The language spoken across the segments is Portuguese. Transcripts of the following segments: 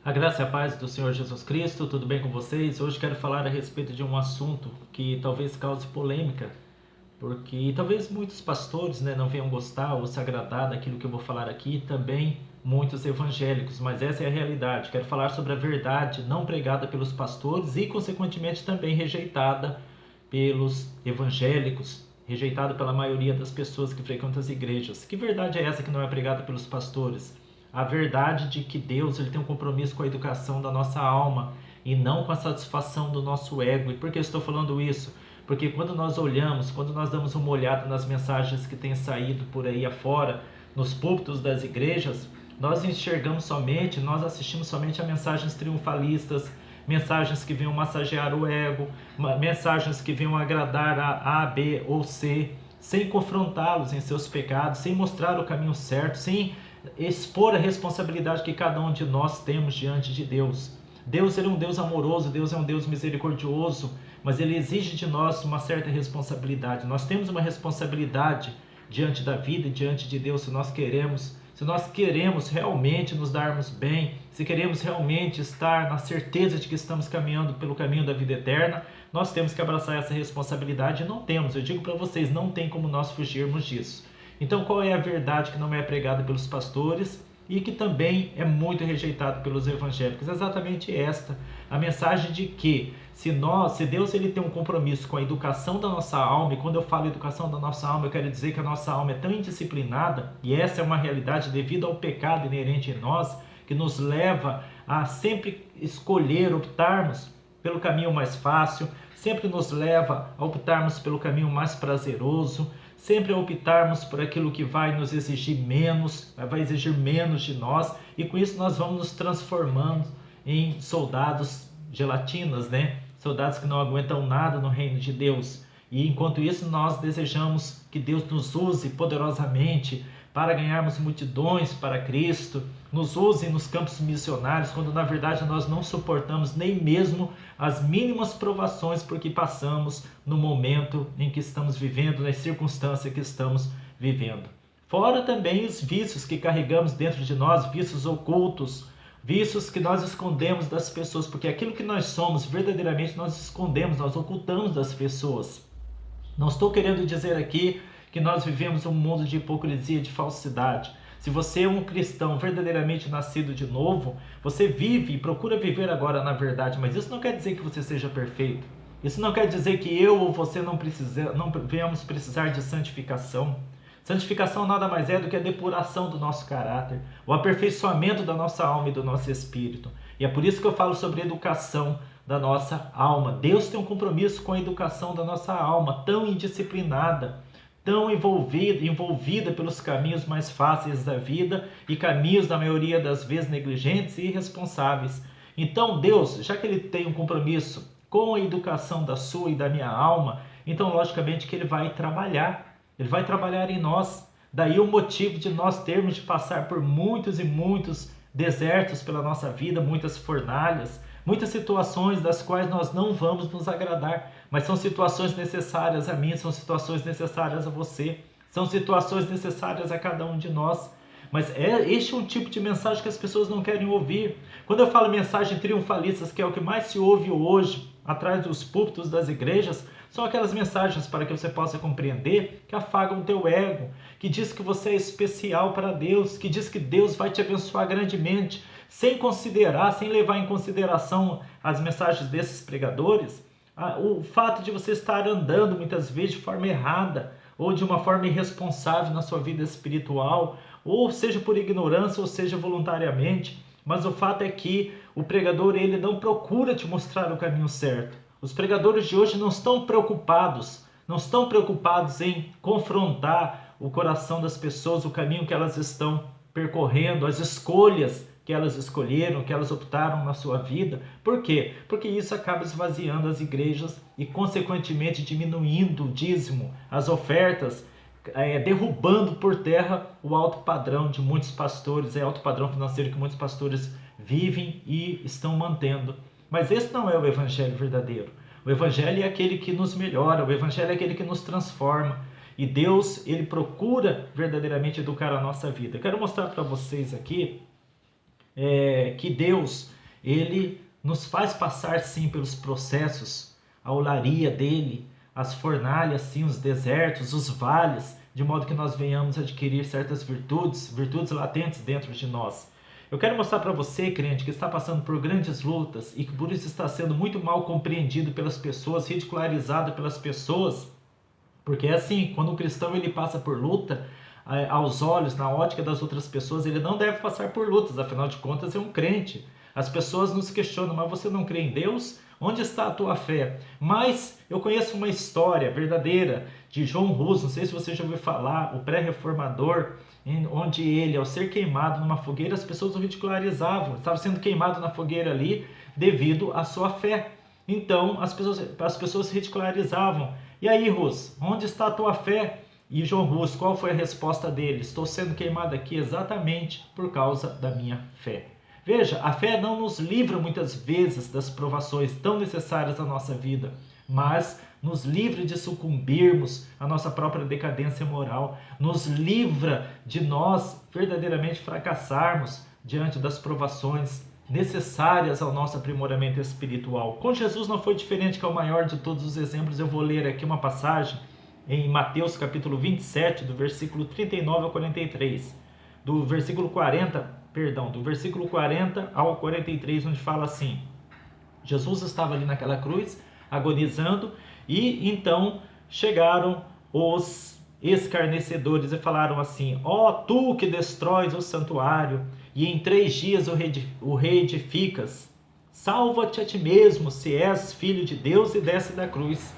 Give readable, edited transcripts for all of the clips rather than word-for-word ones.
A graça e a paz do Senhor Jesus Cristo, tudo bem com vocês? Hoje quero falar a respeito de um assunto que talvez cause polêmica, porque talvez muitos pastores, não venham gostar ou se agradar daquilo que eu vou falar aqui, também muitos evangélicos, mas essa é a realidade. Quero falar sobre a verdade não pregada pelos pastores e, consequentemente, também rejeitada pelos evangélicos, rejeitada pela maioria das pessoas que frequentam as igrejas. Que verdade é essa que não é pregada pelos pastores? A verdade de que Deus ele tem um compromisso com a educação da nossa alma e não com a satisfação do nosso ego. E por que eu estou falando isso? Porque quando nós olhamos, quando nós damos uma olhada nas mensagens que têm saído por aí afora, nos púlpitos das igrejas, nós enxergamos somente, nós assistimos somente a mensagens triunfalistas, mensagens que venham massagear o ego, mensagens que venham agradar a B ou C, sem confrontá-los em seus pecados, sem mostrar o caminho certo, sem expor a responsabilidade que cada um de nós temos diante de Deus. Deus ele é um Deus amoroso, Deus é um Deus misericordioso, mas ele exige de nós uma certa responsabilidade. Nós temos uma responsabilidade diante da vida e diante de Deus se nós queremos realmente nos darmos bem, se queremos realmente estar na certeza de que estamos caminhando pelo caminho da vida eterna, nós temos que abraçar essa responsabilidade e não temos, eu digo para vocês, não tem como nós fugirmos disso. Então, qual é a verdade que não é pregada pelos pastores e que também é muito rejeitada pelos evangélicos? Exatamente esta, a mensagem de que se Deus ele tem um compromisso com a educação da nossa alma, e quando eu falo educação da nossa alma, eu quero dizer que a nossa alma é tão indisciplinada, e essa é uma realidade devido ao pecado inerente em nós, que nos leva a sempre escolher, optarmos pelo caminho mais fácil, sempre nos leva a optarmos pelo caminho mais prazeroso, sempre a optarmos por aquilo que vai nos exigir menos, vai exigir menos de nós, e com isso nós vamos nos transformando em soldados gelatinas, Soldados que não aguentam nada no reino de Deus. E enquanto isso nós desejamos que Deus nos use poderosamente para ganharmos multidões para Cristo, nos use nos campos missionários, quando na verdade nós não suportamos nem mesmo as mínimas provações porque passamos no momento em que estamos vivendo, nas circunstâncias que estamos vivendo. Fora também os vícios que carregamos dentro de nós, vícios ocultos, vícios que nós escondemos das pessoas, porque aquilo que nós somos, verdadeiramente nós escondemos, nós ocultamos das pessoas. Não estou querendo dizer aqui que nós vivemos um mundo de hipocrisia, de falsidade. Se você é um cristão verdadeiramente nascido de novo, você vive e procura viver agora na verdade, mas isso não quer dizer que você seja perfeito. Isso não quer dizer que eu ou você não venhamos precisar de santificação. Santificação nada mais é do que a depuração do nosso caráter, o aperfeiçoamento da nossa alma e do nosso espírito. E é por isso que eu falo sobre educação da nossa alma. Deus tem um compromisso com a educação da nossa alma, tão indisciplinada, tão envolvida pelos caminhos mais fáceis da vida e caminhos, na maioria das vezes, negligentes e irresponsáveis. Então, Deus, já que Ele tem um compromisso com a educação da sua e da minha alma, então, logicamente, que Ele vai trabalhar. Ele vai trabalhar em nós. Daí o motivo de nós termos de passar por muitos e muitos desertos pela nossa vida, muitas fornalhas, muitas situações das quais nós não vamos nos agradar, mas são situações necessárias a mim, são situações necessárias a você, são situações necessárias a cada um de nós. Mas este é um tipo de mensagem que as pessoas não querem ouvir. Quando eu falo mensagem triunfalistas, que é o que mais se ouve hoje, atrás dos púlpitos das igrejas, são aquelas mensagens para que você possa compreender que afagam o teu ego, que diz que você é especial para Deus, que diz que Deus vai te abençoar grandemente, sem considerar, sem levar em consideração as mensagens desses pregadores, o fato de você estar andando muitas vezes de forma errada, ou de uma forma irresponsável na sua vida espiritual, ou seja por ignorância, ou seja voluntariamente, mas o fato é que o pregador ele não procura te mostrar o caminho certo. Os pregadores de hoje não estão preocupados em confrontar o coração das pessoas, o caminho que elas estão percorrendo, as escolhas que elas escolheram, que elas optaram na sua vida. Por quê? Porque isso acaba esvaziando as igrejas e, consequentemente, diminuindo o dízimo, as ofertas, derrubando por terra o alto padrão de muitos pastores, alto padrão financeiro que muitos pastores vivem e estão mantendo. Mas esse não é o evangelho verdadeiro. O evangelho é aquele que nos melhora, o evangelho é aquele que nos transforma. E Deus, ele procura verdadeiramente educar a nossa vida. Eu quero mostrar para vocês aqui que Deus, Ele nos faz passar sim pelos processos, a olaria dele, as fornalhas, sim, os desertos, os vales, de modo que nós venhamos adquirir certas virtudes, virtudes latentes dentro de nós. Eu quero mostrar para você, crente, que está passando por grandes lutas e que por isso está sendo muito mal compreendido pelas pessoas, ridicularizado pelas pessoas, porque é assim, quando um cristão ele passa por luta, aos olhos, na ótica das outras pessoas, ele não deve passar por lutas, afinal de contas é um crente. As pessoas nos questionam, mas você não crê em Deus? Onde está a tua fé? Mas eu conheço uma história verdadeira de João Hus, não sei se você já ouviu falar, o pré-reformador, onde ele, ao ser queimado numa fogueira, as pessoas o ridicularizavam, estava sendo queimado na fogueira ali devido à sua fé. Então as pessoas ridicularizavam. E aí, Hus, onde está a tua fé? E João Hus, qual foi a resposta dele? Estou sendo queimado aqui exatamente por causa da minha fé. Veja, a fé não nos livra muitas vezes das provações tão necessárias à nossa vida, mas nos livra de sucumbirmos à nossa própria decadência moral, nos livra de nós verdadeiramente fracassarmos diante das provações necessárias ao nosso aprimoramento espiritual. Com Jesus não foi diferente, que é o maior de todos os exemplos. Eu vou ler aqui uma passagem em Mateus capítulo 27, do versículo 39 ao 43, do versículo 40 ao 43, onde fala assim: Jesus estava ali naquela cruz, agonizando, e então chegaram os escarnecedores e falaram assim: ó, tu que destróis o santuário e em 3 dias o reedificas, salva-te a ti mesmo, se és filho de Deus, e desce da cruz.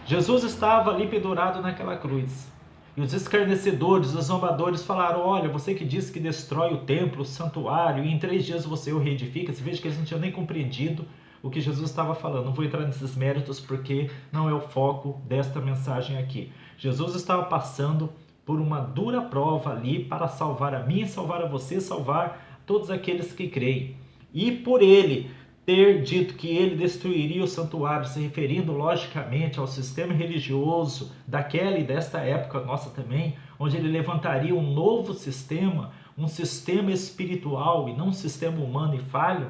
Jesus estava ali pendurado naquela cruz. E os escarnecedores, os zombadores falaram: olha, você que disse que destrói o templo, o santuário, e em 3 dias você o reedifica. Você veja que eles não tinham nem compreendido o que Jesus estava falando. Não vou entrar nesses méritos porque não é o foco desta mensagem aqui. Jesus estava passando por uma dura prova ali para salvar a mim, salvar a você, salvar todos aqueles que creem. E por ele ter dito que ele destruiria o santuário, se referindo logicamente ao sistema religioso daquela e desta época nossa também, onde ele levantaria um novo sistema, um sistema espiritual e não um sistema humano e falho.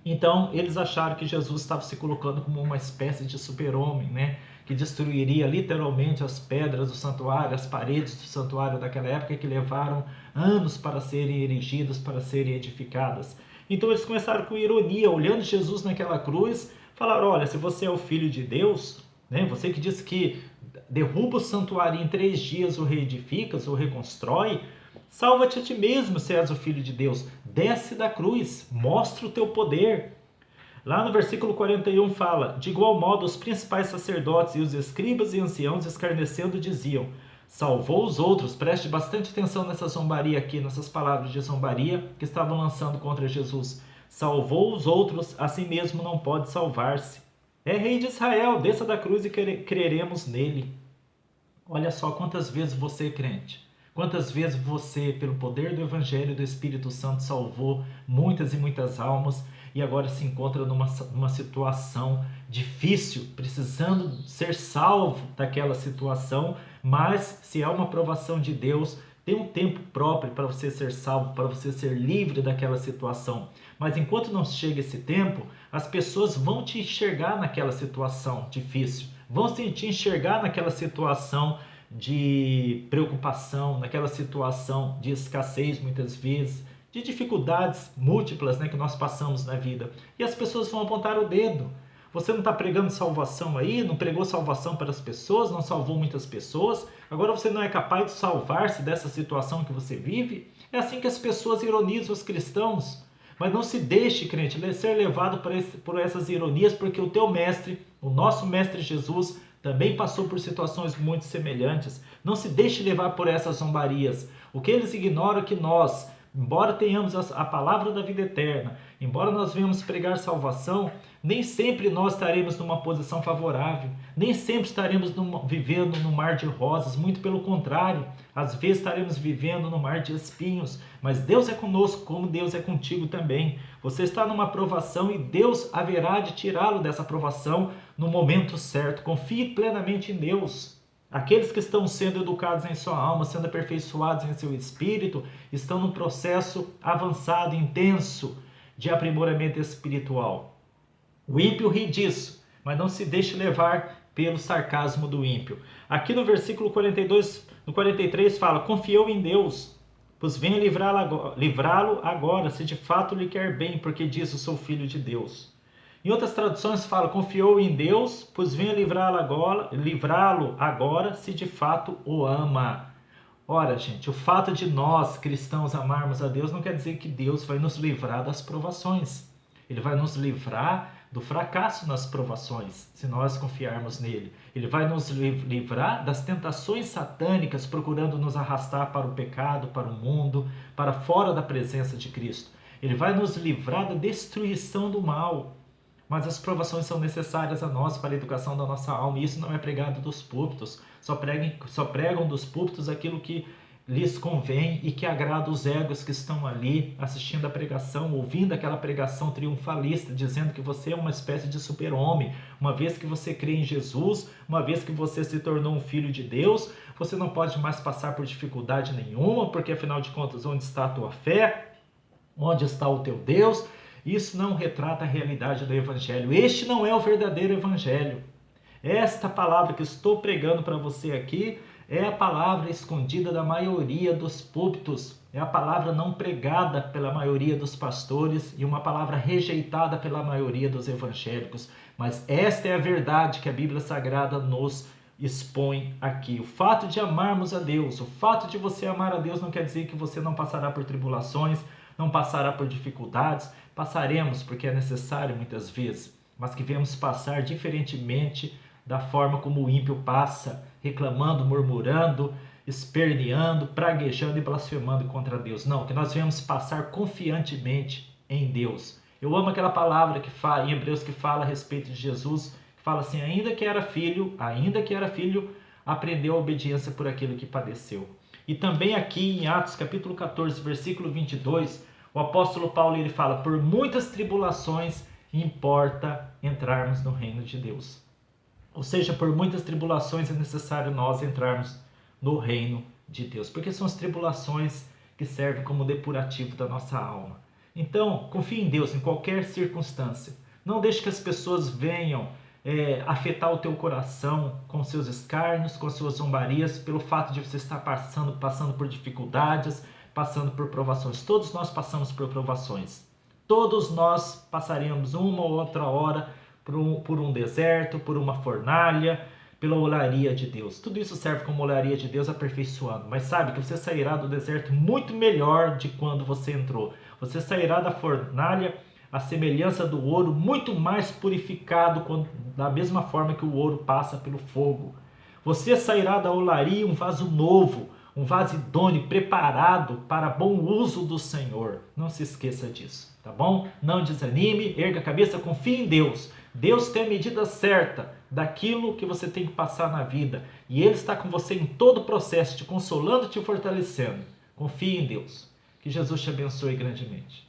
Então eles acharam que Jesus estava se colocando como uma espécie de super-homem, né? Que destruiria literalmente as pedras do santuário, as paredes do santuário daquela época, que levaram anos para serem erigidas, para serem edificadas. Então eles começaram com ironia, olhando Jesus naquela cruz, falaram: olha, se você é o Filho de Deus, né, você que disse que derruba o santuário e em 3 dias o reedificas, o reconstrói, salva-te a ti mesmo, se és o Filho de Deus, desce da cruz, mostra o teu poder. Lá no versículo 41 fala: de igual modo os principais sacerdotes e os escribas e anciãos, escarnecendo, diziam: salvou os outros. Preste bastante atenção nessa zombaria aqui, nessas palavras de zombaria que estavam lançando contra Jesus. Salvou os outros, assim mesmo não pode salvar-se. É rei de Israel, desça da cruz e creremos nele. Olha só quantas vezes você, crente, quantas vezes você, pelo poder do Evangelho e do Espírito Santo, salvou muitas e muitas almas e agora se encontra numa situação difícil, precisando ser salvo daquela situação, mas se é uma provação de Deus, tem um tempo próprio para você ser salvo, para você ser livre daquela situação. Mas enquanto não chega esse tempo, as pessoas vão te enxergar naquela situação difícil, vão te enxergar naquela situação de preocupação, naquela situação de escassez muitas vezes, de dificuldades múltiplas, né, que nós passamos na vida. E as pessoas vão apontar o dedo. Você não está pregando salvação aí, não pregou salvação para as pessoas, não salvou muitas pessoas, agora você não é capaz de salvar-se dessa situação que você vive? É assim que as pessoas ironizam os cristãos. Mas não se deixe, crente, ser levado por essas ironias, porque o teu mestre, o nosso mestre Jesus, também passou por situações muito semelhantes. Não se deixe levar por essas zombarias. O que eles ignoram é que nós, embora tenhamos a palavra da vida eterna, embora nós venhamos pregar salvação, nem sempre nós estaremos numa posição favorável, nem sempre estaremos vivendo no mar de rosas, muito pelo contrário, às vezes estaremos vivendo no mar de espinhos, mas Deus é conosco como Deus é contigo também. Você está numa provação e Deus haverá de tirá-lo dessa provação no momento certo. Confie plenamente em Deus. Aqueles que estão sendo educados em sua alma, sendo aperfeiçoados em seu espírito, estão num processo avançado, intenso, de aprimoramento espiritual. O ímpio ri disso, mas não se deixe levar pelo sarcasmo do ímpio. Aqui no versículo 42, no 43 fala: confiou em Deus, pois venha livrá-lo agora, se de fato lhe quer bem, porque diz: eu sou filho de Deus. Em outras traduções fala: confiou em Deus, pois venha livrá-lo agora, se de fato o ama. Ora, gente, o fato de nós, cristãos, amarmos a Deus não quer dizer que Deus vai nos livrar das provações. Ele vai nos livrar do fracasso nas provações, se nós confiarmos nele. Ele vai nos livrar das tentações satânicas, procurando nos arrastar para o pecado, para o mundo, para fora da presença de Cristo. Ele vai nos livrar da destruição do mal. Mas as provações são necessárias a nós para a educação da nossa alma, e isso não é pregado dos púlpitos. Só pregam dos púlpitos aquilo que lhes convém e que agrada os egos que estão ali assistindo a pregação, ouvindo aquela pregação triunfalista, dizendo que você é uma espécie de super-homem. Uma vez que você crê em Jesus, uma vez que você se tornou um filho de Deus, você não pode mais passar por dificuldade nenhuma, porque afinal de contas, onde está a tua fé? Onde está o teu Deus? Isso não retrata a realidade do Evangelho. Este não é o verdadeiro Evangelho. Esta palavra que estou pregando para você aqui é a palavra escondida da maioria dos púlpitos. É a palavra não pregada pela maioria dos pastores e uma palavra rejeitada pela maioria dos evangélicos. Mas esta é a verdade que a Bíblia Sagrada nos expõe aqui. O fato de amarmos a Deus, o fato de você amar a Deus não quer dizer que você não passará por tribulações, não passará por dificuldades. Passaremos, porque é necessário muitas vezes, mas que devemos passar diferentemente da forma como o ímpio passa, reclamando, murmurando, esperneando, praguejando e blasfemando contra Deus. Não, que nós devemos passar confiantemente em Deus. Eu amo aquela palavra que fala em Hebreus, que fala a respeito de Jesus, que fala assim: ainda que era filho, aprendeu a obediência por aquilo que padeceu. E também aqui em Atos capítulo 14, versículo 22, o apóstolo Paulo ele fala: por muitas tribulações importa entrarmos no reino de Deus. Ou seja, por muitas tribulações é necessário nós entrarmos no reino de Deus, porque são as tribulações que servem como depurativo da nossa alma. Então, confie em Deus em qualquer circunstância. Não deixe que as pessoas venham afetar o teu coração com seus escárnios, com suas zombarias, pelo fato de você estar passando por dificuldades, passando por provações. Todos nós passamos por provações. Todos nós passaremos uma ou outra hora por um deserto, por uma fornalha, pela olaria de Deus. Tudo isso serve como olaria de Deus aperfeiçoando. Mas sabe que você sairá do deserto muito melhor de quando você entrou. Você sairá da fornalha à semelhança do ouro, muito mais purificado, da mesma forma que o ouro passa pelo fogo. Você sairá da olaria um vaso novo, um vaso idôneo, preparado para bom uso do Senhor. Não se esqueça disso, tá bom? Não desanime, erga a cabeça, confie em Deus. Deus tem a medida certa daquilo que você tem que passar na vida. E Ele está com você em todo o processo, te consolando e te fortalecendo. Confie em Deus. Que Jesus te abençoe grandemente.